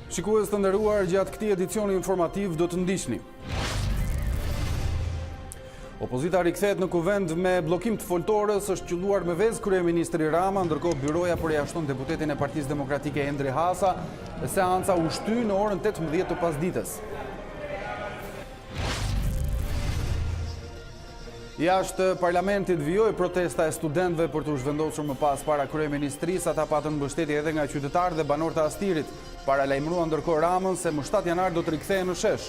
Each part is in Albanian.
Shikues të nderuar, gjatë këtij edicioni informativ do të ndiqni. Opozita rikthehet në kuvend me bllokim të foltorës, është qelluar me vezë kryeministri Rama, ndërkohë byroja përjashton deputetin e Partisë Demokratike Endri Hasa. Seanca u shty në orën 18 të pasdites. Jashtë parlamentit vijoi protesta e studentëve për të zhvendosur më pas para kryeministrisë, ata patën mbështetje edhe nga qytetarë dhe banorë të Astirit. Paralajmërua ndërkohë Ramën se më 7 janar do të rikthehen në shesh.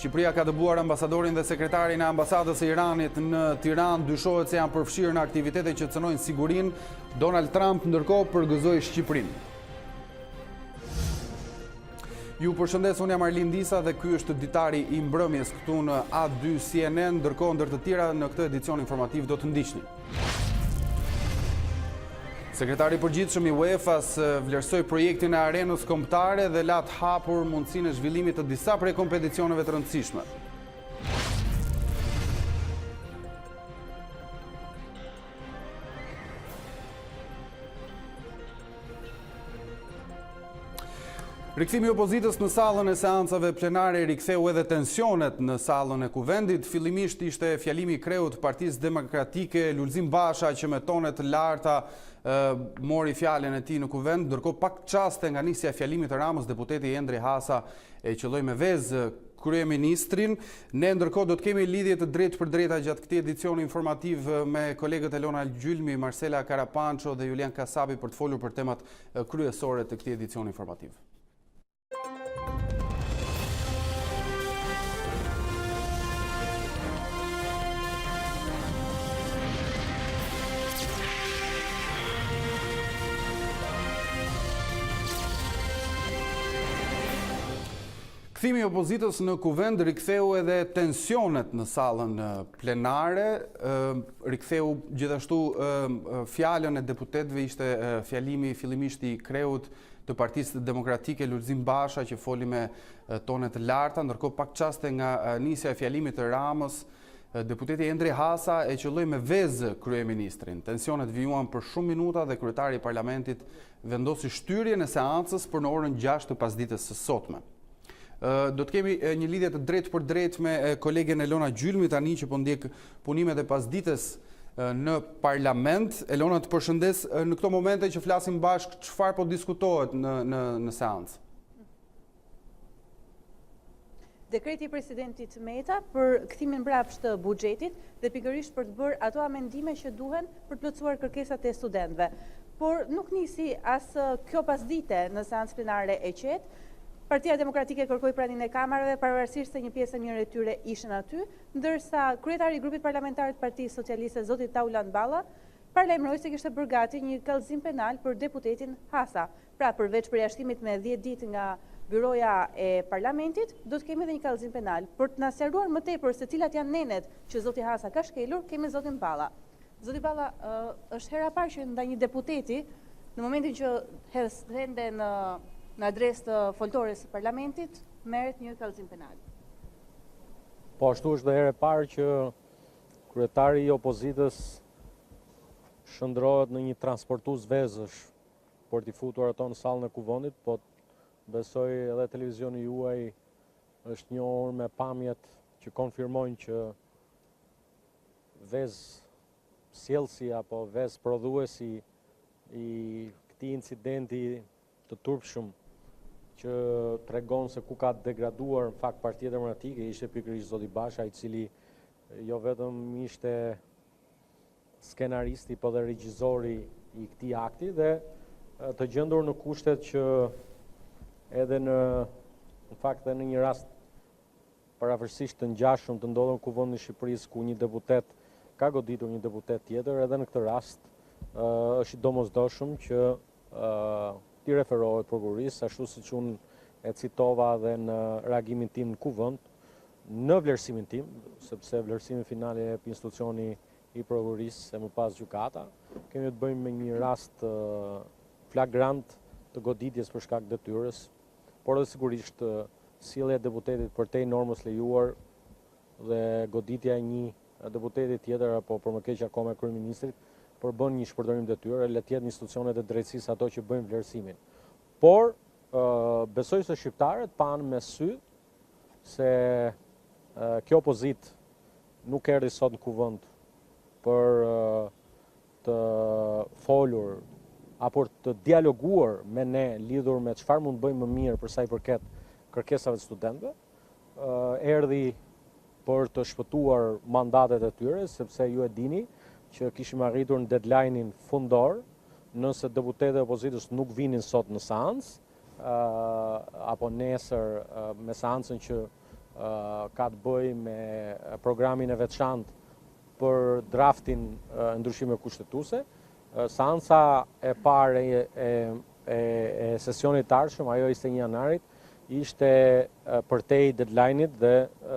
Shqipëria ka dëbuar ambasadorin dhe sekretarin e ambasadës së Iranit në Tiranë, dyshohet se janë përfshirë në aktivitete që cënojnë sigurinë. Donald Trump ndërkohë përgëzoi Shqipërinë. Ju përshëndes, unë jam Arlin Disa dhe ky është Ditari i mbrëmjes këtu në A2 CNN, ndërkohë ndër të tjera në këtë edicion informativ do të ndiqni. Sekretari i përgjithshëm i UEFA-s vlerësoi projektin e arenës kombëtare dhe la të hapur mundësinë e zhvillimit të disa prej kompeticioneve të rëndësishme. Rikthimi i opozitës në sallën e seancave plenare riktheu edhe tensionet në sallën e kuvendit. Fillimisht ishte fjalimi i kreut të Partisë Demokratike Lulzim Basha që me tone të larta mori fjalën e tij në kuvend, ndërkohë pak çaste nga nisja e fjalimit të Ramës, deputeti Endri Hasa e qelloi me vezë kryeministrin. Ne ndërkohë do të kemi lidhje të drejtë për drejta gjatë këtij edicioni informativ me kolegët Elona Gjylmi, Marcela Karapanço dhe Julian Kasabi për të folur për temat kryesore të këtij edicioni informativ. Kthimi i opozitës në kuvend riktheu edhe tensionet në sallën plenare, riktheu gjithashtu fjalën e deputetëve, ishte fjalimi fillimisht i kreut të Partisë Demokratike Lulzim Basha që foli me tone të larta, ndërkohë pak çaste nga nisja e fjalimit të Ramës, deputeti Endri Hasa e qelloi me vezë kryeministrin. Tensionet vijuan për shumë minuta dhe kryetari i parlamentit vendosi shtyrjen e seancës për në orën 6 të pasdites së sotme. Do të kemi një lidhje të drejtë për drejtë me kolegen Elona Gjylmi tani që po ndjek punimet e pasdites në parlament. Elona, të përshëndes, në këto momente që flasim bashkë, çfarë po diskutohet në seancë? Dekreti i presidentit Meta për kthimin mbrapsht të buxhetit dhe pikërisht për të bërë ato amendime që duhen për të plotësuar kërkesat e studentëve. Por nuk nisi as kjo pasdite në seancë plenare e qetë. Partia Demokratike kërkoi praninë e kamarave, pavarësisht se një pjesë e mirë e tyre ishin aty, ndërsa kryetari i grupit parlamentar të Partisë Socialiste, zoti Taulan Balla, paralajmëroi se kishte bërë gati një kallëzim penal për deputetin Hasa. Pra, përveç përjashtimit me 10 ditë nga byroja e parlamentit, do të kemi edhe një kallëzim penal. Për të na sqaruar më tepër se cilat janë nenet që zoti Hasa ka shkelur, kemi zotin Balla. Zoti Balla, është hera e parë që ndaj një deputeti, në momentin që hende në adresë të foltores së parlamentit, merret një kallëzim penal. Po ashtu është dhe herë e parë që kryetari i opozitës shndrohet në një transportues vezësh për t'i futur ato në sallën e kuvendit, po besoj edhe televizioni juaj është njohur me pamjet që konfirmojnë që vezë sjellësi apo vezë prodhuesi i këtij incidenti të turpshëm që tregon se ku ka degraduar në fakt Partia Demokratike ishte pikërisht zoti Basha, i cili jo vetëm ishte skenaristi, po dhe regjizori i këtij akti dhe të gjendur në kushtet që edhe në fakt edhe në një rast paravarësisht të ngjashëm të ndodhur në kuvendin e Shqipërisë ku një deputet ka goditur një deputet tjetër, edhe në këtë rast është i domosdoshëm që ti referohet prokurorisë, ashtu siç unë e citova dhe në reagimin tim në kuvend, në vlerësimin tim, sepse vlerësimin final e jep institucioni i prokurorisë e më pas gjykata, kemi të bëjmë me një rast flagrant të goditjes për shkak detyrës, por edhe sigurisht sjellja e deputetit përtej normës lejuar dhe goditja e një deputeti tjetër apo për më keq akoma kryeministrit për bën një shpërdorim detyre, le të jenë institucionet e drejtësisë ato që bëjnë vlerësimin. Por besoj se shqiptarët panë me sy se kjo opozitë nuk erdhi sot në kuvend për të folur apo të dialoguar me ne lidhur me çfarë mund bëjmë më mirë për sa i përket kërkesave të studentëve. Erdhi për të shpëtuar mandatet e tyre, sepse ju e dini që kishim arritur në deadline-in fundor, nëse deputetët e opozitës nuk vinin sot në seancë, apo nesër me seancën që ka të bëjë me programin e veçantë për draftin ndryshime kushtetuese. Seanca e parë e sesionit të ardhshëm, ajo 21 janarit, ishte përtej deadline-it dhe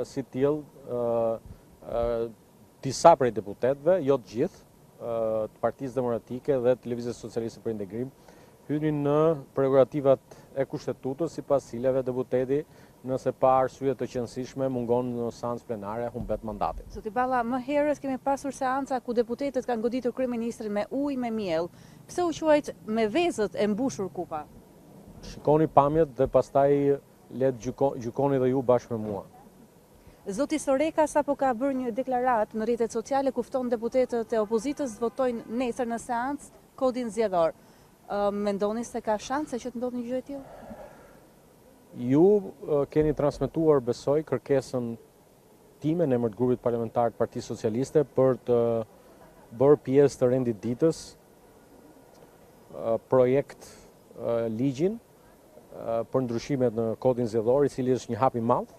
si tillë disa prej deputetëve, jo të gjithë, të Partisë Demokratike dhe të Lëvizjes Socialiste për Integrim, hynin në prerogativat e kushtetutës, sipas cilave deputeti, nëse pa arsye të qëndrueshme mungon në seancë plenare, humbet mandatin. Zoti Balla, më herët kemi pasur seanca ku deputetët kanë goditur kryeministrin me ujë, me miell. Pse u quajt me vezët e mbushur kupa? Shikoni pamjet dhe pastaj le të gjykoni dhe ju bashkë me mua. Zoti Soreka sapo ka bërë një deklaratë në rrjetet sociale ku fton deputetët e opozitës të votojnë nesër në seancë kodin zgjedhor. Mendoni se ka shanse që të ndodhë një gjë e tillë? Ju keni transmetuar, besoj, kërkesën time në emër të grupit parlamentar të Partisë Socialiste për të bërë pjesë të rendit ditës projekt ligjin për ndryshimet në kodin zgjedhor, i cili është një hap i madh,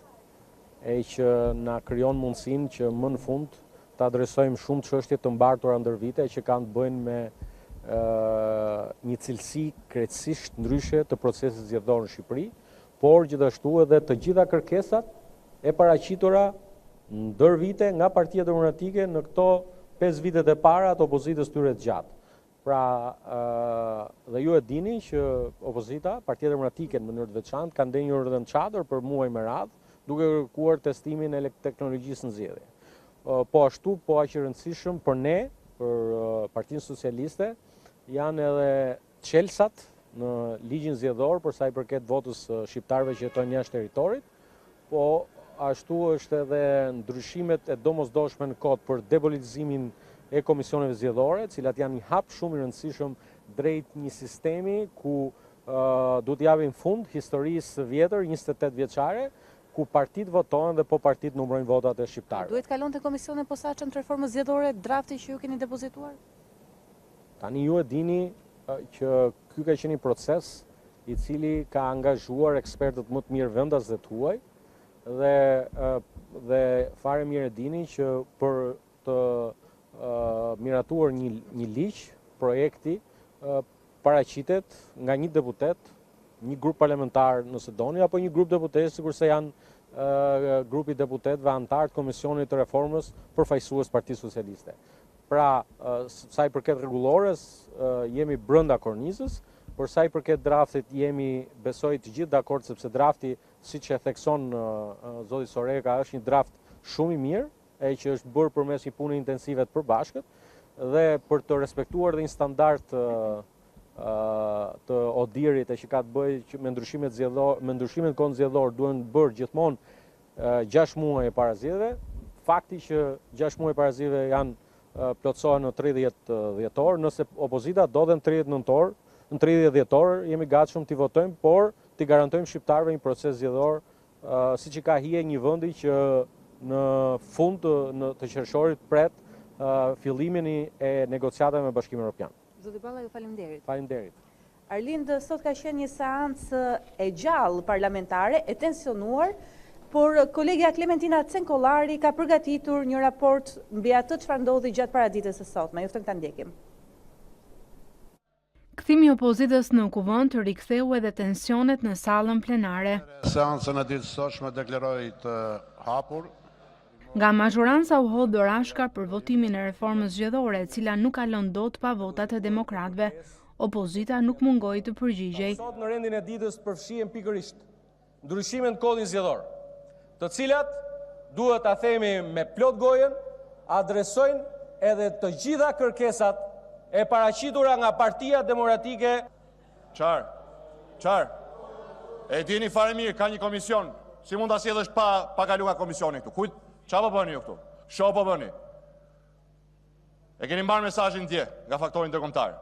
e që na krijon mundësinë që më në fund të adresojmë shumë çështje të mbartura ndër vite që kanë të bëjnë me një cilësi krejtësisht ndryshe të procesit zgjedhor në Shqipëri, por gjithashtu edhe të gjitha kërkesat e paraqitura ndër vite nga Partia Demokratike në këto 5 vitet e para të opozitës tyre të gjatë. Pra, dhe ju e dini që opozita, Partia Demokratike në mënyrë të veçantë, ka ndenjur edhe në çadër për muaj me radhë, duke kërkuar testimin e teknologjisë në zgjedhje. Po ashtu, po aq i rëndësishëm për ne, për Partinë Socialiste, janë edhe çelësat në ligjin zgjedhor për sa i përket votës shqiptarëve që jetojnë jashtë territorit, po ashtu është edhe ndryshimet e domosdoshme në kod për depolitizimin e komisioneve zgjedhore, cilat janë një hap shumë i rëndësishëm drejt një sistemi ku do të japim fund historisë vjetër, 28 vjeçare, ku partitë votojnë dhe po partitë numërojnë votat e shqiptarëve. Duhet kalonte komisionin e posaçëm të reformës zgjedhore drafti që ju keni depozituar? Tani ju e dini që ky ka qenë një proces i cili ka angazhuar ekspertët më të mirë vendas dhe tuaj dhe fare mirë e dini që për të miratuar një ligj, projekti paraqitet nga një deputet, një grup parlamentar nëse doni, apo një grup deputetësh sikurse janë grupi deputetëve antar të Komisionit të Reformës përfaqësues Partisë Socialiste. Pra, sa i përket rregullores, jemi brenda kornizës, por sa i përket draftit jemi, besoj, të gjithë dakord, sepse drafti, siç e thekson zoti Soreka, është një draft shumë i mirë, e që është bërë përmes një pune intensive të përbashkët, dhe për të respektuar dhe një standard të odirit e që ka të bëjë me ndryshimet në kohën zgjedhor duhen bërë gjithmonë 6 muaj e para zgjedhjeve. Fakti që 6 muaj para zgjedhjeve janë plotësohen në 30 dhjetor, nëse opozita do dhe në 30 dhjetor jemi gatshëm t'i votojmë, por t'i garantojmë shqiptarëve një proces zgjedhor siç i ka hije një vendi që në fund të qershorit pret fillimin e negociatave me Bashkimin Evropian. Zoti Balla, ju faleminderit. Faleminderit. Arlind, sot ka qenë një seancë e gjallë parlamentare, e tensionuar, por kolegja Klementina Cenkollari ka përgatitur një raport mbi atë çfarë ndodhi gjatë paraditës së sotme. Ju ftoj ta ndjekim. Kthimi i opozitës në kuvend riktheu edhe tensionet në sallën plenare. Seancën e ditës së sotme deklaroj të hapur. Nga mazhoranca u hodh dorashka për votimin e reformës zgjedhore, e cila nuk kalon dot pa votat e demokratëve. Opozita nuk mungoi të përgjigjej. Sot në rendin e ditës përfshihen pikërisht ndryshimet në kodin zgjedhor, të cilat duhet ta themi me plot gojën, adresojnë edhe të gjitha kërkesat e paraqitura nga Partia Demokratike. Qarë. E dini fare mirë, ka një komision. Si mund ta sjellësh pa kalu nga komisioni këtu? Qa po bëni ju këtu? Sho po bëni? E keni mbarë mesazhin dje nga faktori ndërkombëtar.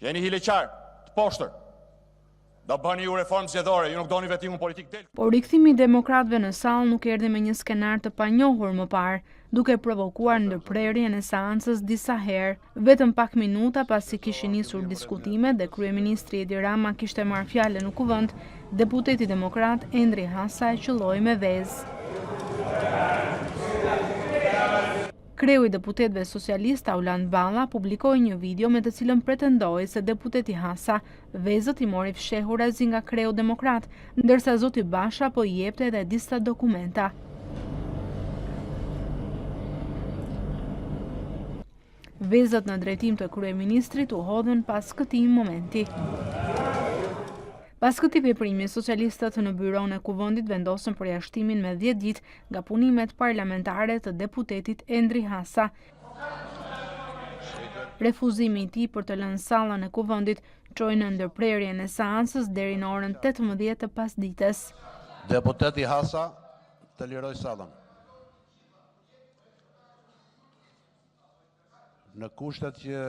Jeni hileqar, të poshtër. Do bëni ju reformë zgjedhore, ju nuk doni vetimin politik del. Por rikthimi i demokratëve në sallë nuk erdhi me një skenar të panjohur më parë, duke provokuar ndërprerjen e seancës disa herë. Vetëm pak minuta pasi kishin nisur diskutimet dhe kryeministri Edi Rama kishte marrë fjalën në kuvend, deputeti demokrat Endri Hasa e qelloi me vezë. Kreu i deputetëve socialist Auland Balla publikoi një video me të cilën pretendoi se deputeti Hasa vezët i mori fshehurazi nga kreu demokrat, ndërsa zoti Basha po i jepte edhe disa dokumenta. Vezët në drejtim të kryeministrit u hodhën pas këtij momenti. Pas këtij veprimi, socialistët në byron e kuvendit vendosën përjashtimin me 10 ditë nga punimet parlamentare të deputetit Endri Hasa. Refuzimi i tij për të lënë sallën e kuvendit çoi në ndërprerjen e seancës deri në orën 18 të pasdites. Deputeti Hasa të liroj sallën. Në kushtet që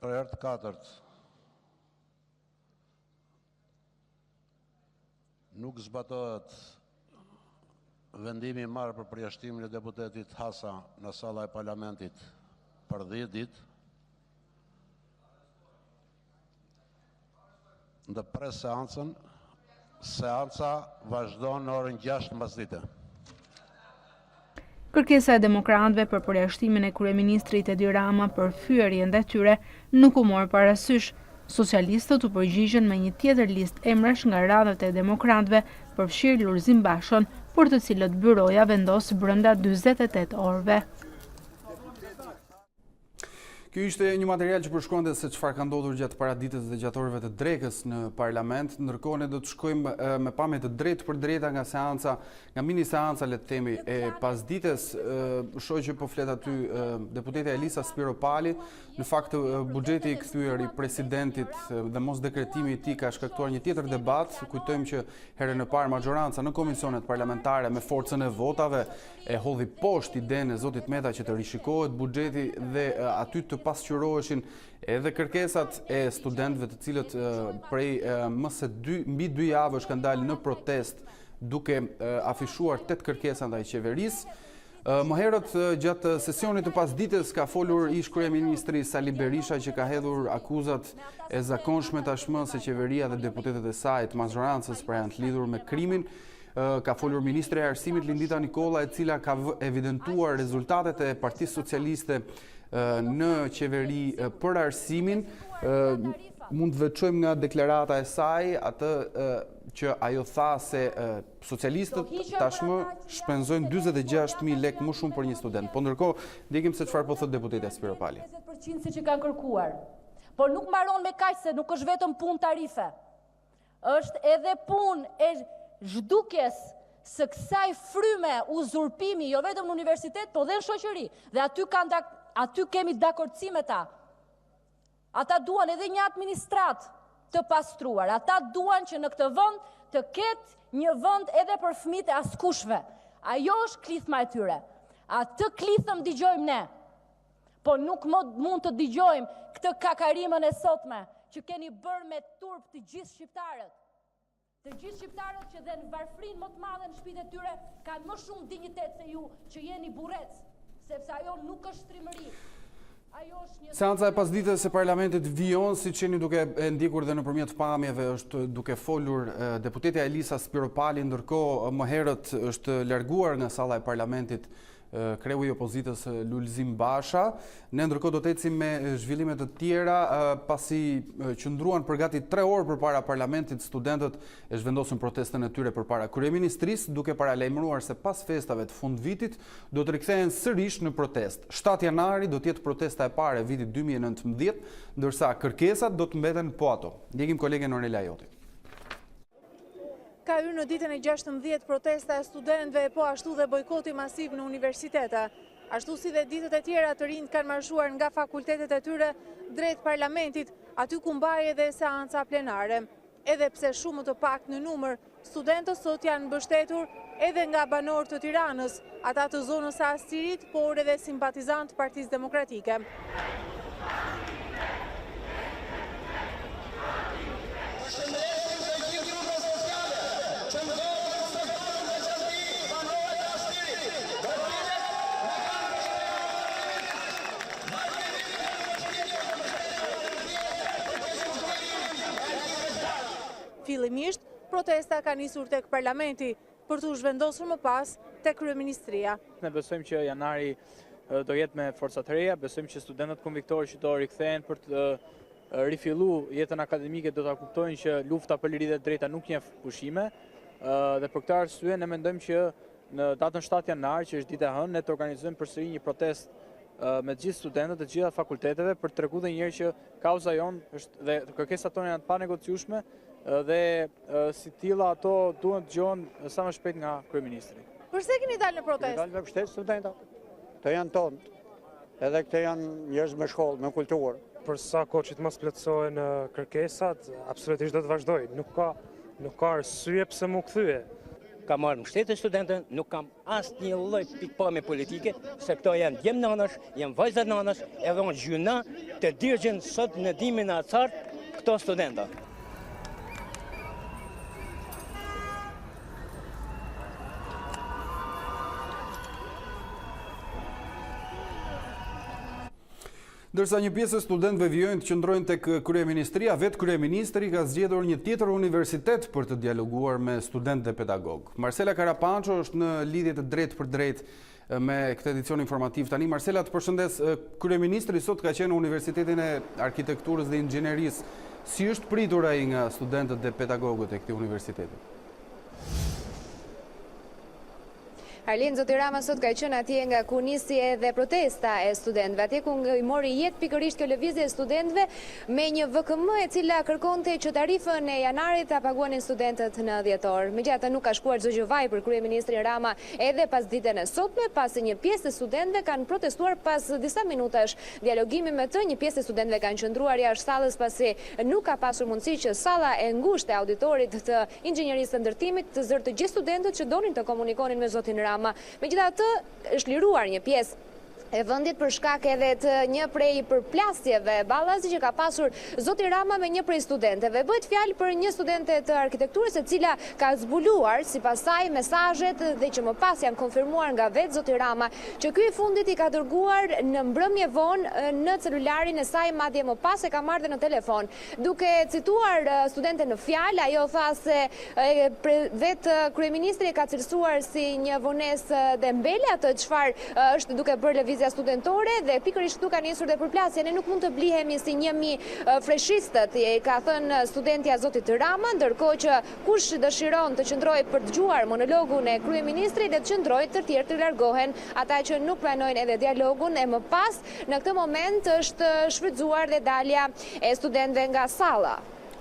për herë të katërt nuk zbatohet vendimi marrë për përjashtimin e deputetit Hasa në salla e parlamentit për 10 ditë, ndërpres seancën, seanca vazhdon në orën 6 mbasdite. Kërkesa e demokratëve për përjashtimin e kryeministrit Edi Rama për fyerjen e tyre nuk u mor parasysh. Socialistët u përgjigjen me një tjetër listë emrash nga radhët e demokratëve për fshirë Lulzim Bashën, për të cilët byroja vendos brenda 48 orëve. Ky ishte një material që përshkruante se çfarë ka ndodhur gjatë paraditës dhe gjatë orëve të drekës në parlament. Ndërkohë ne do të shkojmë me pamje të drejtë për drejta nga seanca, nga mini seanca le të themi e pasdites. Shoh që po flet aty deputetja Elisa Spiropali. Në fakt buxheti i kthyer i presidentit dhe mos dekretimi i tij ka shkaktuar një tjetër debat. Kujtojmë që herën e parë majoranca në komisionet parlamentare me forcën e votave e hodhi poshtë idenë e zotit Meta që të rishikohet buxheti dhe aty të pasqyroheshin edhe kërkesat e studentëve të cilët prej mbi 2 javësh kanë dalë në protest duke afishuar 8 kërkesa ndaj qeverisë. Më herët gjatë sesionit të pasdites ka folur ish kryeministri Sali Berisha që ka hedhur akuzat e zakonshme tashmë se qeveria dhe deputetët e saj të majorancës janë të lidhur me krimin. Ka folur ministri e Arsimit Lindita Nikolla, e cila ka evidentuar rezultatet e Partisë Socialiste në qeveri për arsimin. Mund të veçojmë nga deklarata e saj atë që ajo tha se socialistët tashmë shpenzojnë 46.000 lekë më shumë për një student. Po ndërkohë, ndjekim se çfarë po thotë deputetja Spiropali. 20% siç e kanë kërkuar. Por nuk mbaron me kaq, se nuk është vetëm punë tarife. Është edhe punë e zhdukjes së kësaj fryme uzurpimi, jo vetëm në universitet, po dhe në shoqëri. Dhe aty kemi dakordsi me ta. Ata duan edhe një administrat të pastruar. Ata duan që në këtë vend të ketë një vend edhe për fëmijët e askushve. Ajo është klithma e tyre. Atë klithëm dëgjojmë ne. Po nuk mund të dëgjojmë këtë kakarimën e sotme që keni bërë me turp të gjithë shqiptarët. Të gjithë shqiptarët që dhe në varfrin më të madhe në shtëpitë e tyre kanë më shumë dinjitet se ju që jeni burrec, sepse ajo nuk është trimëri. Seanca e pasdites e parlamentit vijon, siç jeni duke e ndjekur dhe nëpërmjet pamjeve, është duke folur deputetja Elisa Spiropali, ndërkohë më herët është larguar nga salla e parlamentit kreu i opozitës Lulzim Basha. Ne ndërkohë do të ecim me zhvillime të tjera, pasi qëndruan për gati 3 orë përpara parlamentit, studentët e zhvendosën protestën e tyre përpara kryeministrisë, duke paralajmëruar se pas festave të fundvitit do të rikthehen sërish në protestë. 7 janari do të jetë protesta e parë e vitit 2019, ndërsa kërkesat do të mbeten po ato. Ndjekim kolegen Ornela Joti. Ka hyrë në ditën e 16 protesta e studentëve, po ashtu dhe bojkoti masiv në universitete. ashtu si dhe ditët e tjera të rinjt kanë marshuar nga fakultetet e tyre drejt parlamentit, aty ku mbaj edhe seanca plenare. Edhe pse shumë të pak në numër, studentët sot janë mbështetur edhe nga banorë të Tiranës, ata të zonës së Astirit, por edhe simpatizant të Partisë Demokratike. Fillimisht, protesta ka nisur tek parlamenti, për të zhvendosur më pas tek kryeministria. Ne besojmë që janari do jetë me forca të reja, besojmë që studentët konviktorë që do rikthehen për të rifilluar jetën akademike do ta kuptojnë që lufta për liritë e drejta nuk njeh pushime, dhe për këtë arsye ne mendojmë që në datën 7 janar, që është dita e hënë, ne të organizojmë përsëri një protestë me të gjithë studentët të gjitha fakulteteve për të treguar edhe një herë që kauza jonë është dhe kërkesat tona janë të panegociueshme dhe si tilla ato duhen dëgjohen sa më shpejt nga kryeministri. Përse keni dalë në protestë? Dalë me mbështet studentat. Të janë tonë. Edhe këto janë njerëz me shkollë, me kulturë. Për sa kohë që të mos plotësohen kërkesat, absolutisht do të vazhdoj. Nuk ka arsye pse mu kthye. Ka marrë mbështetje të studentëve, nuk kam asnjë lloj pikpamje politike, se këto janë djem nanash, janë vajza nanash, edhe unë gjyna të dirgjen sot në dimrin e acar këto studenta. Ndërsa një pjesë e studentëve vijojnë të qëndrojnë tek kryeministria, vetë kryeministri ka zgjedhur një tjetër universitet për të dialoguar me studentë dhe pedagog. Marcela Karapanço është në lidhje të drejtë për drejtë me këtë edicion informativ tani. Marcela, të përshëndes. Kryeministri sot ka qenë në Universitetin e Arkitekturës dhe Inxhinierisë. Si është pritur ai nga studentët dhe pedagogët e këtij universiteti? Arlin, zoti Rama sot ka qenë atje nga ku nisi edhe protesta e studentëve, atje ku i mori jetë pikërisht kjo lëvizje e studentëve me një VKM e cila kërkonte që tarifën e janarit ta paguanin studentët në dhjetor. Megjithatë nuk ka shkuar çdo gjë vaj për kryeministrin Rama edhe pas ditën e sotme, pasi një pjesë e studentëve kanë protestuar pas disa minutash dialogimi me të. Një pjesë e studentëve kanë qëndruar jashtë sallës pasi nuk ka pasur mundësi që salla e ngushtë e auditorit të inxhinierisë së ndërtimit të zërë të gjithë studentët që donin të komunikonin me zotin Rama. Megjithatë, është liruar një pjesë e vendit për shkak edhe të një prej përplasjeve ballazi që ka pasur zoti Rama me një prej studentëve. Bëhet fjalë për një studente të arkitekturës e cila ka zbuluar sipas saj mesazhet dhe që më pas janë konfirmuar nga vetë zoti Rama që ky i fundit i ka dërguar në mbrëmje vonë në celularin e saj, madje më pas e ka marrë dhe në telefon. Duke cituar studenten në fjalë, ajo tha se vetë kryeministri e ka cilësuar si një vonesë dembele atë çfarë është duke bërë lëvizje studentore dhe pikërisht këtu ka nisur dhe përplasje. Ne nuk mund të blihemi si njëmi freshistët, ka thënë studentja zotit Rama, ndërkohë që kush dëshiron të qëndrojë për të dëgjuar monologun e kryeministrit dhe të qëndrojë, të tjerë të largohen, ata që nuk pranojnë edhe dialogun e më pas në këtë moment është shfrytzuar dhe dalja e studentëve nga salla.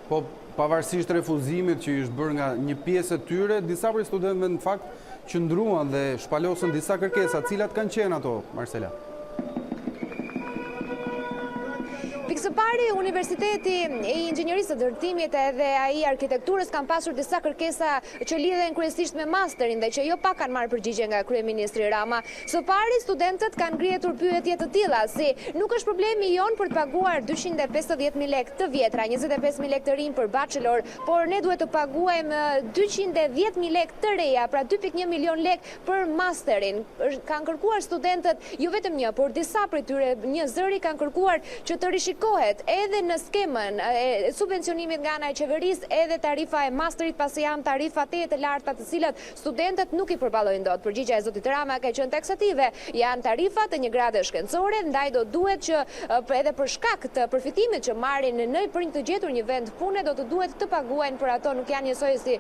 Po, pavarësisht refuzimit që është bërë nga një pjesë e tyre, disa prej studentëve në fakt qëndruan dhe shpalosën disa kërkesa, cilat kanë qenë ato, Marcela? Pikë së pari, Universiteti i Inxhinierisë së Ndërtimit edhe ai arkitekturës kanë pasur disa kërkesa që lidhen kryesisht me masterin dhe që jo pak kanë marrë përgjigje nga kryeministri Rama. Së pari, studentët kanë ngrihetur pyetje të tilla si nuk është problemi jon për të paguar 250.000 lekë të vjetra, 25.000 lekë të rinj për bachelor, por ne duhet të paguajmë 210.000 lekë të reja, pra 2.1 milion lekë për masterin. Kanë kërkuar studentët jo vetëm një, por disa prej tyre, një zëri kanë kërkuar që të rishikohet edhe në skemën e subvencionimit nga ana e qeverisë edhe tarifa e masterit, pasi janë tarifa të larta të cilat studentët nuk i përballojnë dot. Përgjigjja e zotit Rama ka qenë taksative. Janë tarifa të një grade shkencore, ndaj do duhet që edhe për shkak të përfitimit që marrin në për të gjetur një vend pune do të duhet të paguajnë për ato, nuk janë njësoj si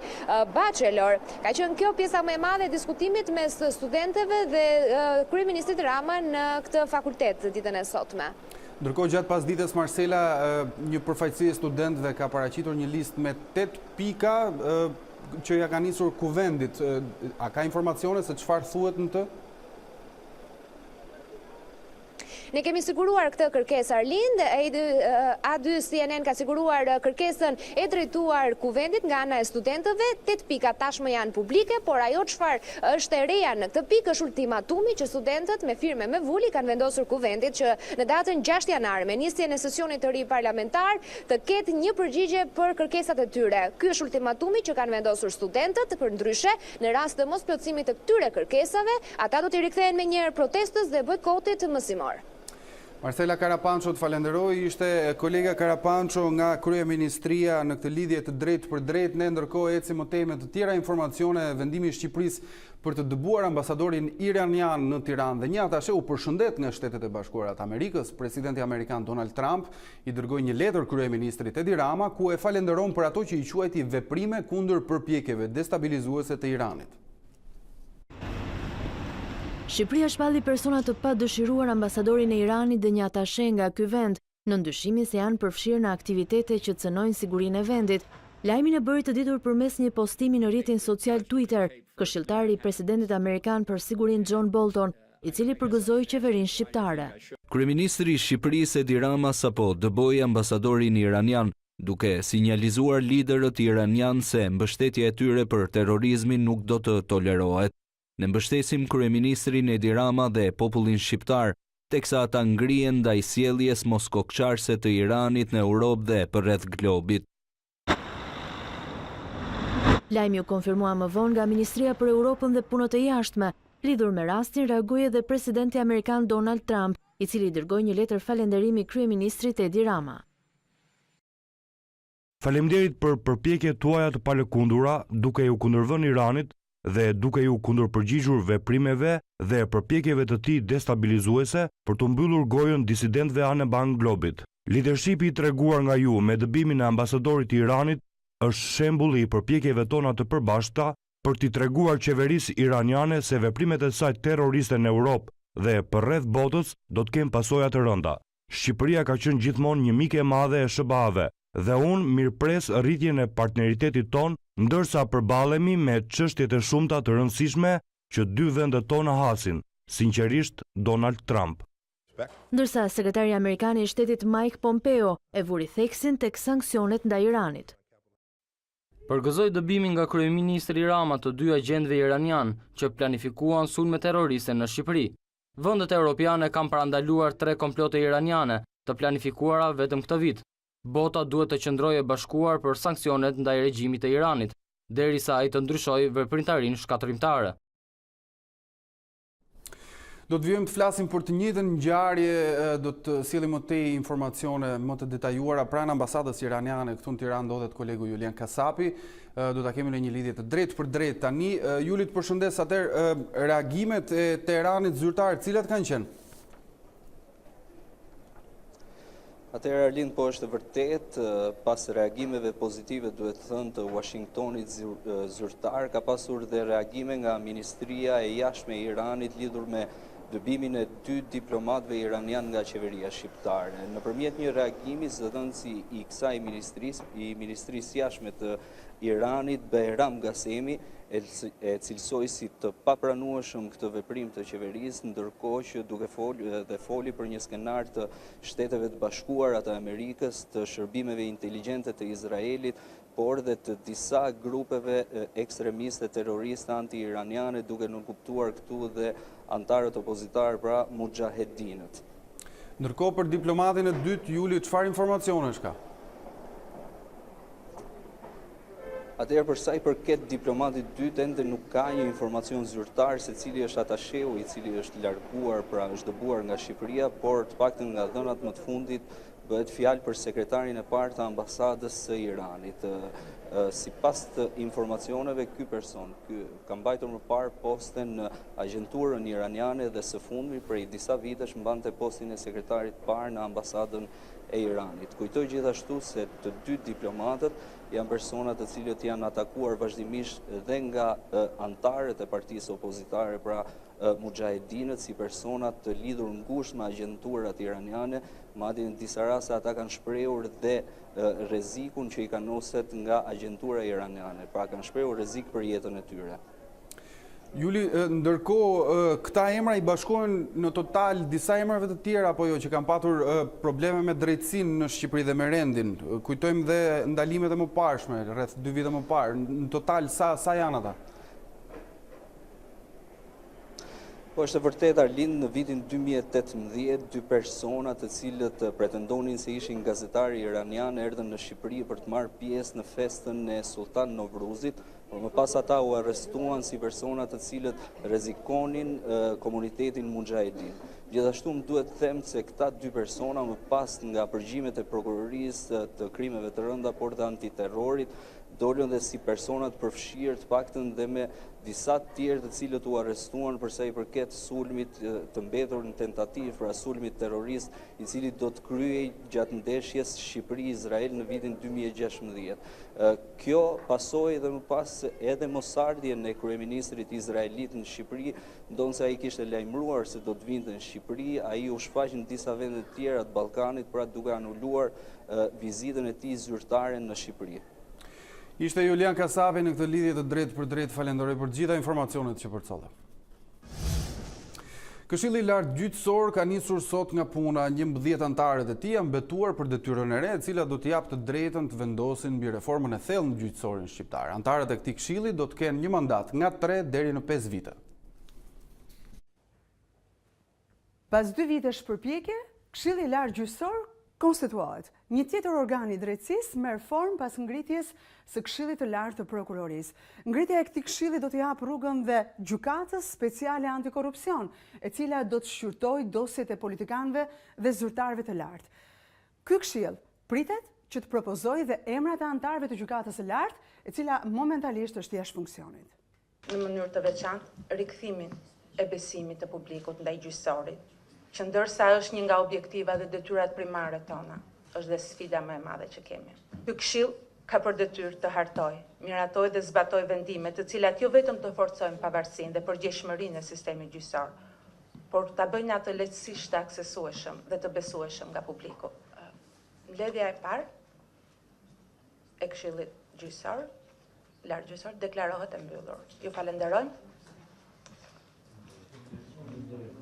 bachelor. Ka qenë kjo pjesa më e madhe e diskutimit mes studentëve dhe kryeministrit Rama në këtë fakultet ditën e sotme. Ndërkohë, gjatë pas ditës, Marcela, një përfaqësi e studentëve ka paraqitur një listë me 8 pika që ja ka nisur kuvendit. A ka informacione se çfarë thuhet në të? Ne kemi siguruar këtë kërkesë Arlind, A2 CNN ka siguruar kërkesën e drejtuar kuvendit nga ana e studentëve, 8 pika tashmë janë publike, por ajo çfarë është e reja në këtë pikë është ultimatumi që studentët me firme me vuli kanë vendosur kuvendit që në datën 6 janar me nisjen e sesionit të ri parlamentar të ketë një përgjigje për kërkesat e tyre. Ky është ultimatumi që kanë vendosur studentët, përndryshe në rast të mos plotësimit të këtyre kërkesave, ata do t'i rikthehen me njëherë protestës dhe bojkotit mësimor. Marcela Karapanço, të falenderoj, ishte kolega Karapanço nga Kryeministria në këtë lidhje të drejtë për drejtë. Ne ndërkohë ecim më teme të tjera informacione. Vendimi i Shqipërisë për të dëbuar ambasadorin iranian në Tiranë dhe një atashe u përshëndet nga Shtetet e Bashkuara të Amerikës. Presidenti amerikan Donald Trump i dërgoi një letër kryeministrit Edi Rama ku e falenderon për ato që i quajti veprime kundër përpjekjeve destabilizuese të Iranit. Shqipëria shpalli persona të padëshiruar ambasadorin e Iranit dhe një atashe nga ky vend, në ndyshimin se janë përfshirë në aktivitete që cënojnë sigurinë e vendit. Lajmin e bëri të ditur përmes një postimi në rrjetin social Twitter, këshilltari i presidentit amerikan për sigurinë John Bolton, i cili përgëzoi qeverinë shqiptare. Kryeministri i Shqipërisë Edi Rama sapo dëboi ambasadorin iranian, duke sinjalizuar liderët iranian se mbështetja e tyre për terrorizmin nuk do të tolerohet. Ne mbështesim kryeministrin Edi Rama dhe popullin shqiptar, teksa ata ngrihen ndaj sjelljes moskokçarse të Iranit në Europë dhe përreth globit. Lajmi u konfirmua më vonë nga Ministria për Europën dhe Punët e Jashtme. Lidhur me rastin, reagoi edhe presidenti amerikan Donald Trump, i cili dërgoi një letër falënderimi kryeministrit Edi Rama. Faleminderit për përpjekjet tuaja të palëkundura, duke ju kundërvënë Iranit dhe duke ju kundërpërgjigjur veprimeve dhe përpjekjeve të tij destabilizuese për të mbyllur gojën disidentëve anë ban globit. Leadershipi i treguar nga ju me dëbimin e ambasadorit të Iranit është shembull i përpjekjeve tona të përbashkëta për t'i treguar qeverisë iraniane se veprimet e saj terroriste në Europë dhe përreth botës do të kenë pasoja të rënda. Shqipëria ka qenë gjithmonë një mike e madhe e SBA-ve dhe unë mirëpres rritjen e partneritetit ton, ndërsa përballemi me çështje të shumta të rëndësishme që dy vendet tona hasin. Sinqerisht, Donald Trump. Ndërsa sekretari amerikan i shtetit Mike Pompeo e vuri theksin tek sanksionet ndaj Iranit. Përgëzoi dëbimin nga kryeministri Rama të dy agjentëve iranian që planifikuan sulme terroriste në Shqipëri. Vendet europiane kanë parandaluar 3 komplote iraniane të planifikuara vetëm këtë vit. Bota duhet të qëndrojë e bashkuar për sanksionet ndaj regjimit të Iranit, derisa ai të ndryshojë veprimtarinë shkatërrimtare. Do të vijmë të flasim për të njëjtën ngjarje, do të sjellim më tej informacione më të detajuara pranë ambasadës iraniane këtu në Tiranë ndodhet kolegu Julian Kasapi. Do ta kemi në një lidhje të drejtë për drejtë tani. Juli, të përshëndes. Atëherë reagimet e Teheranit zyrtar, cilat kanë qenë? Atëherë Arlind, po është vërtet, pas reagimeve pozitive duhet thënë të Washingtonit zyrtar, ka pasur dhe reagime nga Ministria e Jashtme e Iranit lidhur me dëbimin e 2 diplomatëve iranian nga qeveria shqiptare. Nëpërmjet një reagimi zëdhënësi i kësaj Ministrisë Jashtme të Iranit, Behram Gasemi, e cilësoi si të papranueshëm këtë veprim të qeverisë, ndërkohë që duke foli për një skenar të Shteteve të Bashkuara të Amerikës, të shërbimeve inteligjente të Izraelit, por dhe të disa grupeve ekstremiste terroriste anti-iraniane, duke nënkuptuar këtu dhe antarët opozitarë, pra mujahedinët. Ndërkohë për diplomatin e dytë, Juli, çfarë informacionesh ka? Atëherë për sa i përket diplomatit dytë, ende nuk ka një informacion zyrtar se cili është atasheu i cili është larguar, pra është dëbuar nga Shqipëria, por të paktën nga dhënat më të fundit bëhet fjalë për sekretarin e parë të ambasadës së Iranit. Sipas të informacioneve, ky person ka mbajtur më parë posten në agjenturën iraniane dhe së fundmi prej disa vitesh mbante postin e sekretarit parë në ambasadën e Iranit. Kujtoj gjithashtu se të dy diplomatët janë persona të cilët janë atakuar vazhdimisht dhe nga antarët e partisë opozitare, pra mujahedinët, si persona të lidhur ngushtë me agjenturat iraniane, madje në disa raste ata kanë shprehur dhe rrezikun që i kanoset nga agjentura iraniane, pra kanë shprehur rrezik për jetën e tyre. Juli, ndërkohë këta emra i bashkohen në total disa emrave të tjera apo jo që kanë patur probleme me drejtësinë në Shqipëri dhe me rendin. Kujtojmë dhe ndalimet e mëparshme, rreth 2 vite më parë. Në total sa janë ata? Po është e vërtet, Arlind, në vitin 2018, 2 persona të cilët pretendonin se ishin gazetari iranian erdhën në Shqipëri për të marrë pjesë në festën e Sultan Novruzit, por më pas ata u arrestuan si persona të cilët rrezikonin komunitetin Mujahedin. Gjithashtu më duhet të them se këta 2 persona më pas nga përgjimet e prokurorisë të krimeve të rënda por dhe antiterrorit dolën dhe si personat përfshirë të paktën dhe me disa tjerë të cilët u arrestuan përsa i përket sulmit të mbetur në tentativë pra sulmit terrorist i cili do të kryej gjatë ndeshjes Shqipëri-Izrael në vitin 2016. Kjo pasoi dhe më pas edhe mosardhjen e kryeministrit izraelit në Shqipëri, ndonë se ai kishte lajmëruar se do të vinte në Shqipëri, ai u shfaq në disa vende të tjera të Ballkanit pra duke anuluar vizitën e tij zyrtare në Shqipëri. Ishte Julian Kasapi në këtë lidhje të drejtë për drejtë, falenderoj për gjitha informacionet që përcolle. Këshilli i lartë gjyqësor ka nisur sot nga puna, 11 antarët e tij janë mbetuar për detyrën e re, e cila do t'i japë të drejtën të vendosin mbi reformën e thellë në gjyqësorin shqiptar. Antarët e këtij këshilli do të kenë një mandat nga 3 deri në 5 vite. Pas 2 vitesh përpjekje, Këshilli i lartë gjyqësor konstituohet. Një tjetër organ i drejtësisë merr formë pas ngritjes së Këshillit të lartë të prokurorisë. Ngritja e këtij këshilli do t'i hap rrugën dhe gjykatës speciale antikorrupsion, e cila do të shqyrtojë dosjet e politikanëve dhe zyrtarëve të lartë. Ky këshill pritet që të propozojë dhe emrat e anëtarëve të gjykatës së lartë, e cila momentalisht është jashtë funksionit. Në mënyrë të veçantë, rikthimin e besimit të publikut ndaj gjyqësorit, që ndërsa është një nga objektiva dhe detyrat primare tona, është dhe sfida më e madhe që kemi. Ky këshill ka për detyrë të hartoj, miratoj dhe zbatoj vendime të cilat jo vetëm të forcojnë pavarësinë dhe përgjegjshmërinë e sistemit gjyqësor, por ta bëjnë atë lehtësisht të aksesueshëm dhe të besueshëm nga publiku. Mbledhja e parë e Këshillit gjyqësor, lartë gjyqësor, deklarohet e mbyllur. Ju falenderojmë.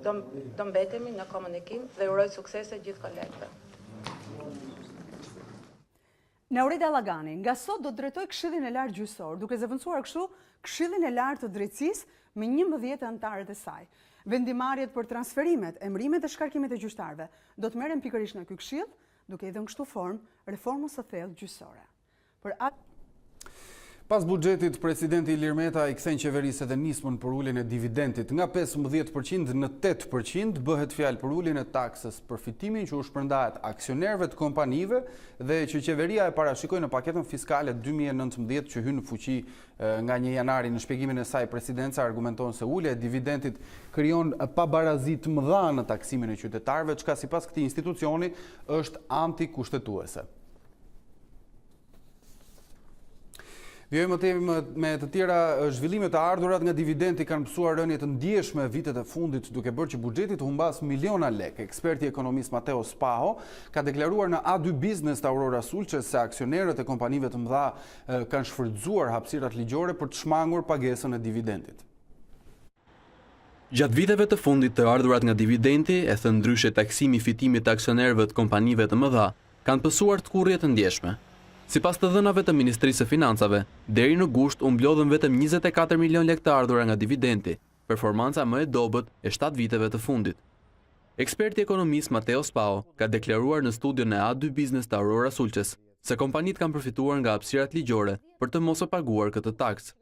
Do mbetemi në komunikim dhe uroj suksese gjithë kolegëve. Naureda Allagani, nga sot do të drejtoj Këshillin e lartë gjyqësor, duke zëvendësuar kështu Këshillin e lartë të drejtësisë me 11 anëtarët e saj. Vendimarrjet për transferimet, emrimet dhe shkarkimet e gjyqtarëve do të merren pikërisht nga ky këshill, duke i dhënë kështu formë reformës së thellë gjyqësore. Pas buxhetit, presidenti Ilir Meta i kthen qeverisë edhe nismën për uljen e dividendit nga 15% në 8%, bëhet fjalë për uljen e taksës për fitimin që u shpërndahet aksionerëve të kompanive dhe që qeveria e parashikoi në paketën fiskale 2019 që hyn në fuqi nga 1 janari. Në shpjegimin e saj, presidenca argumenton se ulja e dividendit krijon pabarazi të mëdha në taksimin e qytetarëve, çka sipas këtij institucioni është antikushtetuese. Vjojmë të jemi me të tjera zhvillimet të ardhurat nga dividendi kanë mësuar rënje të ndjeshme vitet e fundit duke bërë që buxheti të humbas miliona lekë. Eksperti ekonomist Mateo Spaho ka deklaruar në A2 Business të Aurora Sulçes se aksionerët e kompanive të mëdha kanë shfrytzuar hapësirat ligjore për të shmangur pagesën e dividendit. Gjatë viteve të fundit të ardhurat nga dividendi, e thënë ndryshe taksimi i fitimit të aksionerëve të kompanive të mëdha, kanë pësuar të kurrje të ndjeshme. Sipas të dhënave të Ministrisë së Financave, deri në gusht u mblodhën vetëm 24 milion lekë të ardhura nga dividendi, performanca më e dobët e 7 viteve të fundit. Eksperti ekonomist Mateo Spaho ka deklaruar në studion e A2 Business të Aurora Sulçes se kompanitë kanë përfituar nga hapësirat ligjore për të mos paguar këtë taksë.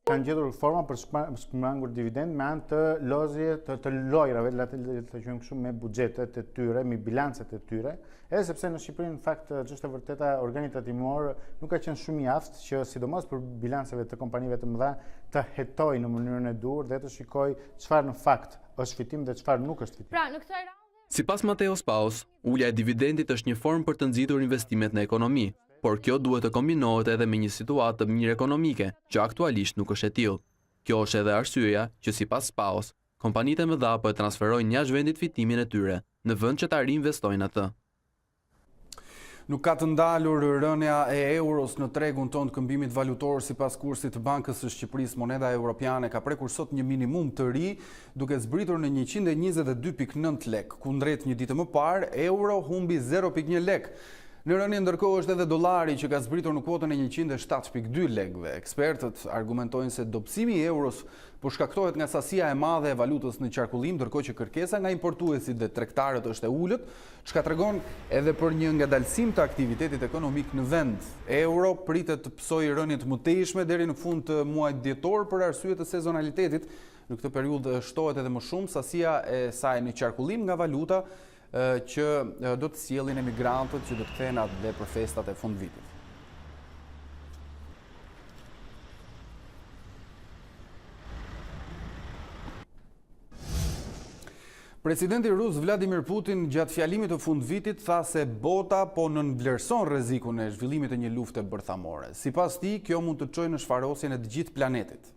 Kanë gjetur forma për shmangur dividend me anë të lozje të lojrave, të quajmë kështu, me buxhetet e tyre, me bilancet e tyre, edhe sepse në Shqipëri në fakt ç'është e vërteta organi tatimor nuk ka qenë shumë i aftë që sidomos për bilanceve të kompanive të mëdha të hetojë në mënyrën e duhur dhe të shikojë çfarë në fakt është fitim dhe çfarë nuk është fitim. Pra, në këtë Sipas Mateo Spahos, ulja e dividendit është një formë për të nxitur investimet në ekonomi, por kjo duhet të kombinohet edhe me një situatë të mirë ekonomike, që aktualisht nuk është e tillë. Kjo është edhe arsyeja që sipas Spahos, kompanitë e mëdha po e transferojnë jashtë vendit fitimin e tyre në vend që ta reinvestojnë atë. Nuk ka të ndalur rënja e euros në tregun tonë të këmbimit valutor sipas kursit të Bankës së Shqipërisë. Moneda europiane ka prekur sot një minimum të ri, duke zbritur në 122.9 lek. Kundrejt një ditë më parë, euro humbi 0.1 lek. Në rënje ndërkohë është edhe dollari që ka zbritur në kuotën e 107.2 lekëve. Ekspertët argumentojnë se dobësimi i euros po shkaktohet nga sasia e madhe e valutës në qarkullim, ndërkohë që kërkesa nga importuesit dhe tregtarët është e ulët, çka tregon edhe për një ngadalësim të aktivitetit ekonomik në vend. Euro pritet të psojë rënje të mëtejshme deri në fund të muajit dhjetor për arsye të sezonalitetit. Në këtë periudhë shtohet edhe më shumë sasia e saj në qarkullim nga valuta që do të sjellin emigrantët që do të kthehen atë për festat e fundvitit. Presidenti rus Vladimir Putin gjatë fjalimit të fundvitit tha se bota po nënvlerëson rrezikun e zhvillimit të një lufte bërthamore. Sipas tij, kjo mund të çojë në shfarosjen e të gjithë planetit.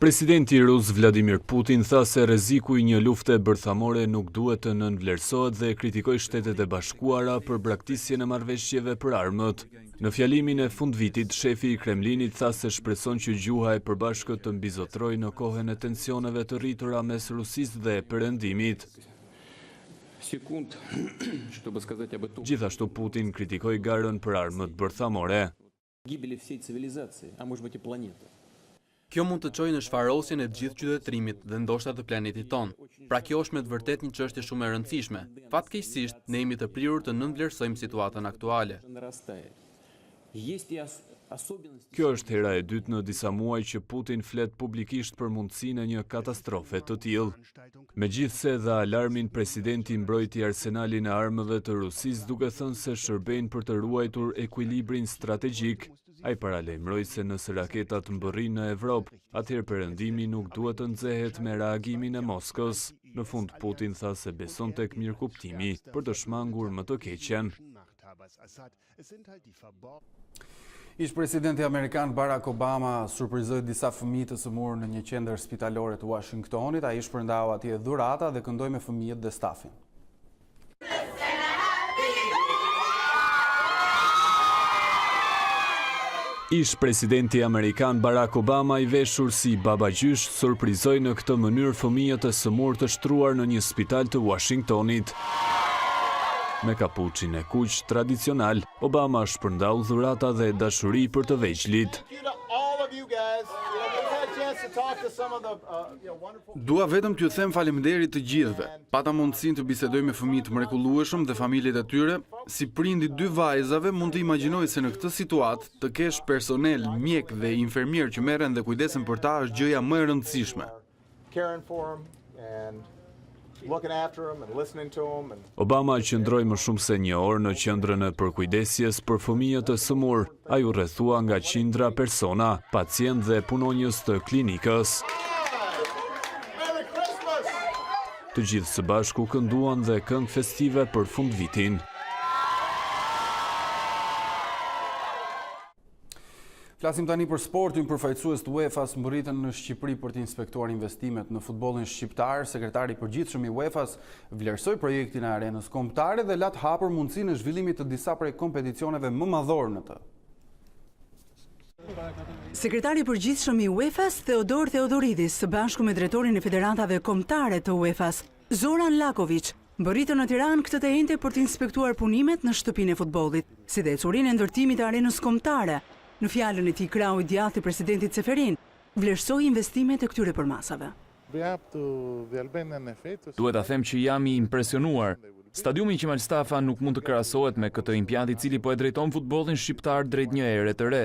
Presidenti rus Vladimir Putin tha se rreziku i një lufte bërthamore nuk duhet të nënvlerësohet dhe kritikoi Shtetet e Bashkuara për braktisjen e marrëveshjeve për armët. Në fjalimin e fundvitit, shefi i Kremlinit tha se shpreson që gjuha e përbashkët të mbizotrojë në kohën e tensioneve të rritura mes Rusisë dhe Perëndimit. Gjithashtu Putin kritikoi garën për armët bërthamore. Kjo mund të çojë në shfarosjen e të gjithë qytetërimit dhe ndoshta të planetit tonë. Pra kjo është me të vërtet një çështje shumë e rëndësishme. Fatkeqësisht, ne jemi të prirur të nënvlerësojmë situatën aktuale. Kjo është hera e dytë në disa muaj që Putin flet publikisht për mundësinë e një katastrofe të tillë. Megjithse dha alarmin, presidenti mbrojti arsenalin e armëve të Rusisë duke thënë se shërbejnë për të ruajtur ekuilibrin strategjik. Ai paralajmëroi se nëse raketat mbërrin në Evropë, atëherë Perëndimi nuk duhet të nxehet me reagimin e Moskës. Në fund Putin tha se beson tek mirëkuptimi për të shmangur më të keqen. Ish presidenti amerikan Barack Obama surprizoi disa fëmijë të sëmurë në një qendër spitalore të Washingtonit. Ai shpërndau atje dhurata dhe këndoi me fëmijët dhe stafin. Ish presidenti amerikan Barack Obama i veshur si babagjysh surprizoi në këtë mënyrë fëmijët e sëmurë të shtruar në një spital të Washingtonit. Me kapuçin e kuq tradicional, Obama shpërndau dhurata dhe dashuri për të veçlit. Dua vetëm t'ju them faleminderit të gjithëve. Pata mundësinë të bisedoj me fëmijë të mrekullueshëm dhe familjet e tyre. Si prindi dy vajzave, mund të imagjinoj se në këtë situatë të kesh personel, mjek dhe infermier që merren dhe kujdesen për ta është gjëja më e rëndësishme. Obama qëndroi më shumë se një orë në qendrën e përkujdesjes për fëmijët e sëmurë. Ai u rrethua nga qindra persona, pacient dhe punonjës të klinikës. Të gjithë së bashku kënduan dhe këngë festive për fundvitin. Flasim tani për sportin. Përfaqësues të UEFA-s mbërritën në Shqipëri për të inspektuar investimet në futbollin shqiptar. Sekretari i përgjithshëm i UEFA-s vlerësoi projektin e arenës kombëtare dhe la të hapur mundësinë e zhvillimit të disa prej kompeticioneve më madhore në të. Sekretari i përgjithshëm i UEFA-s Theodor Theodoridis së bashku me drejtorin e federatave kombëtare të UEFA-s Zoran Lakovic mbërritën në Tiranë këtë të njëjtë për të inspektuar punimet në shtëpinë e futbollit, si dhe ecurinë e ndërtimit të arenës kombëtare. Në fjalën e tij, krau i djathtë i presidentit Seferin vlerësoi investimet e këtyre përmasave. Duhet ta them që jam i impresionuar. Stadiumi Qimal Stafa nuk mund të krahasohet me këtë olimpiadë i cili po e drejton futbollin shqiptar drejt një ere të re.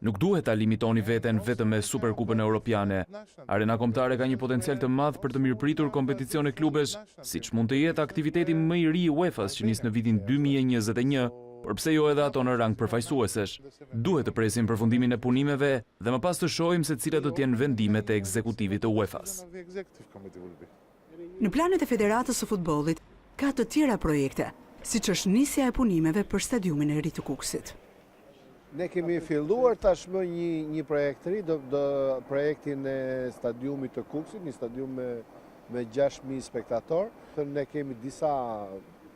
Nuk duhet ta limitoni veten vetëm me Superkupën Europiane. Arena kombëtare ka një potencial të madh për të mirëpritur kompeticione klubesh, siç mund të jetë aktiviteti më i ri i UEFA-s që nis në vitin 2021. Por pse jo edhe ato në rang përfaqësuesesh. Duhet të presim përfundimin e punimeve dhe më pas të shohim se cilat do të jenë vendimet e ekzekutivit të UEFA-s. Në planet e Federatës së Futbollit ka të tjera projekte, siç është nisja e punimeve për stadiumin e ri të Kukësit. Ne kemi filluar tashmë një projekt të ri, projektin e stadiumit të Kukësit, një stadium me 6.000 spektator. Ne kemi disa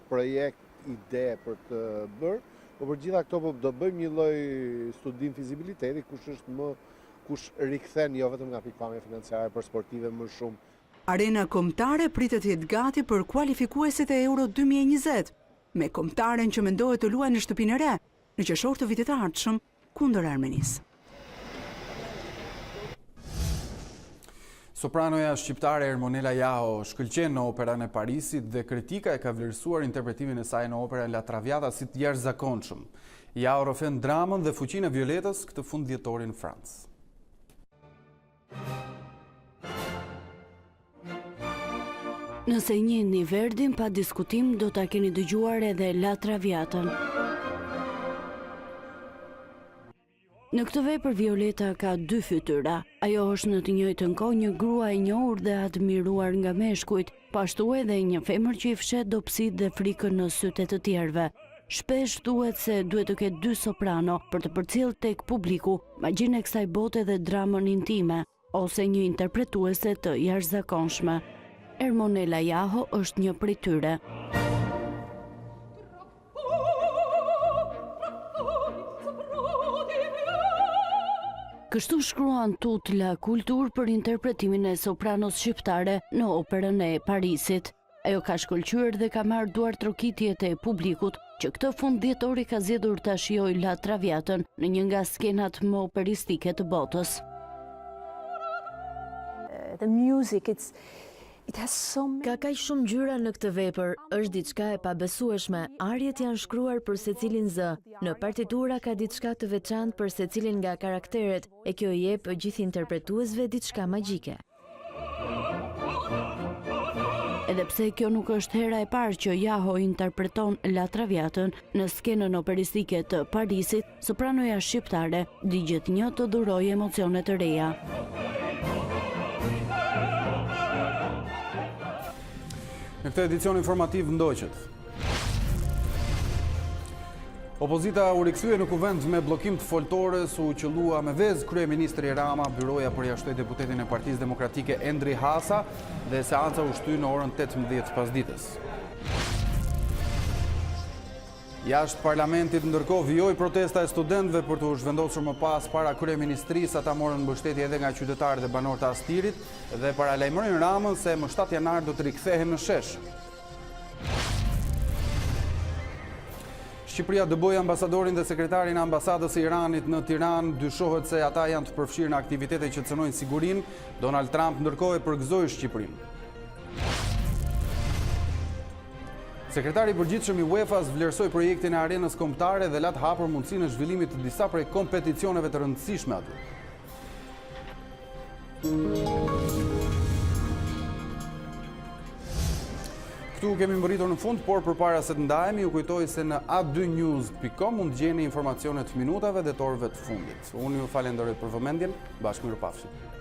projekt, ide për të bërë, por për gjitha këto do bëjmë një lloj studim fizibiliteti, kush rikthen jo vetëm nga pikpamja financiare, për sportive më shumë. Arena kombëtare pritet të jetë gati për kualifikuesit e Euro 2020, me kombëtaren që mendohet të luajë në shtëpinë e re në qershor të vitit të ardhshëm kundër Armenisë. Sopranoja shqiptare Ermonela Jaho shkëlqen në operën e Parisit dhe kritika e ka vlerësuar interpretimin e saj në operën La Traviata si të jashtëzakonshëm. Jaho rrëfen dramën dhe fuqinë e Violetës këtë fundjetorin në Francë. Nëse njihni Verdin, pa diskutim do ta keni dëgjuar edhe La Traviatën. Në këtë vepër Violeta ka dy fytyra. Ajo është në të njëjtën kohë një grua e njohur dhe admiruar nga meshkujt, po ashtu edhe një femër që i fshet dobësitë dhe frikën në sytë të tjerëve. Shpesh thuhet se duhet të ketë dy soprano për të përcjellë tek publiku magjinë e kësaj bote dhe dramën intime, ose një interpretuese të jashtëzakonshme. Ermonela Jaho është një prej tyre. Kështu shkruan Tut La Kultur për interpretimin e sopranos shqiptare në operën e Parisit. Ajo ka shkëlqyer dhe ka marrë duar trokitjet e publikut, që këtë fundjetori ka zgjedhur ta shijojë La Traviatën në një nga skenat më operistike të botës. Ka kaq shumë ngjyra në këtë vepër, është diçka e pabesueshme. Arjet janë shkruar për secilin zë. Në partitura ka diçka të veçantë për secilin nga karakteret, e kjo i jep gjithë interpretuesve diçka magjike. Edhe pse kjo nuk është hera e parë që Jaho interpreton La Traviatën në skenën operistike të Parisit, sopranoja shqiptare digjet një të dhurojë emocione të reja. Në këtë edicion informativ ndoqet. Opozita u rikthye në kuvend me bllokim të foltores, u qellua me vezë kryeministri Rama, byroja përjashtoi deputetin e Partisë Demokratike Endri Hasa dhe seanca u shtyi në orën 18 pasdites. Jashtë parlamentit ndërkohë vijoi protesta e studentëve për të u zhvendosur më pas para kryeministrisë, ata morën mbështetje edhe nga qytetarët e banorët të Astirit dhe paralajmërojnë Ramën se më 7 janar do të rikthehen në shesh. Shqipëria dëboi ambasadorin dhe sekretarin e ambasadës së Iranit në Tiranë, dyshohet se ata janë të përfshirë në aktivitete që cënojnë sigurinë. Donald Trump ndërkohë e përgëzoi Shqipërinë. Sekretari i përgjithshëm i UEFA-s vlerësoi projektin e arenës kombëtare dhe la të hapur mundësinë e zhvillimit të disa prej kompeticioneve të rëndësishme aty. Këtu kemi mbërritur në fund, por përpara se të ndahemi, ju kujtoj se në a2news.com mund gjeni informacionet minutave dhe të orëve të fundit. Unë ju falenderoj për vëmendjen, bashkë mirupafshim.